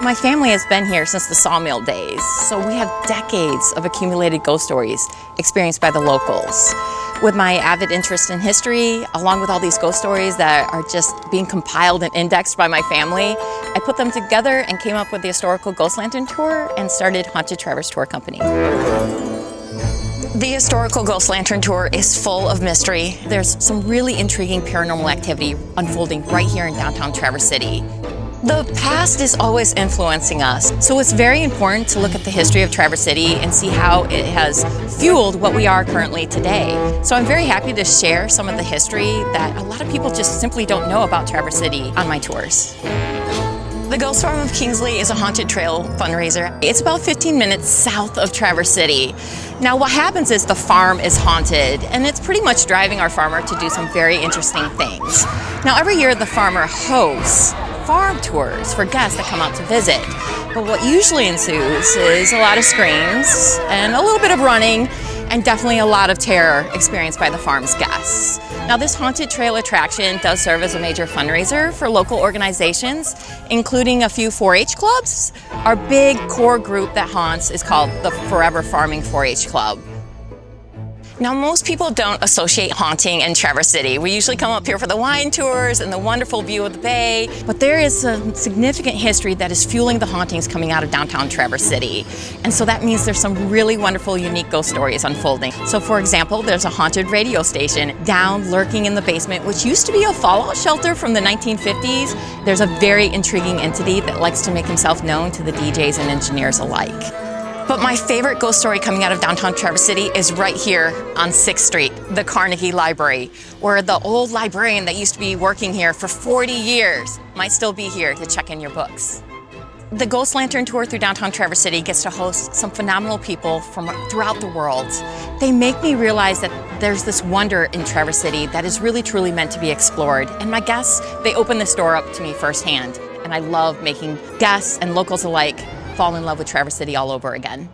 My family has been here since the sawmill days, so we have decades of accumulated ghost stories experienced by the locals. With my avid interest in history, along with all these ghost stories that are just being compiled and indexed by my family, I put them together and came up with the Historical Ghost Lantern Tour and started Haunted Traverse Tour Company. The Historical Ghost Lantern Tour is full of mystery. There's some really intriguing paranormal activity unfolding right here in downtown Traverse City. The past is always influencing us, so it's very important to look at the history of Traverse City and see how it has fueled what we are currently today. So I'm very happy to share some of the history that a lot of people just simply don't know about Traverse City on my tours. The Ghost Farm of Kingsley is a haunted trail fundraiser. It's about 15 minutes south of Traverse City. Now what happens is the farm is haunted, and it's pretty much driving our farmer to do some very interesting things. Now every year the farmer hosts farm tours for guests that come out to visit. But what usually ensues is a lot of screams and a little bit of running and definitely a lot of terror experienced by the farm's guests. Now this haunted trail attraction does serve as a major fundraiser for local organizations, including a few 4-H clubs. Our big core group that haunts is called the Forever Farming 4-H Club. Now, most people don't associate haunting in Traverse City. We usually come up here for the wine tours and the wonderful view of the bay, but there is a significant history that is fueling the hauntings coming out of downtown Traverse City. And so that means there's some really wonderful, unique ghost stories unfolding. So for example, there's a haunted radio station down lurking in the basement, which used to be a fallout shelter from the 1950s. There's a very intriguing entity that likes to make himself known to the DJs and engineers alike. But my favorite ghost story coming out of downtown Traverse City is right here on 6th Street, the Carnegie Library, where the old librarian that used to be working here for 40 years might still be here to check in your books. The Ghost Lantern Tour through downtown Traverse City gets to host some phenomenal people from throughout the world. They make me realize that there's this wonder in Traverse City that is really truly meant to be explored. And my guests, they open this door up to me firsthand. And I love making guests and locals alike fall in love with Traverse City all over again.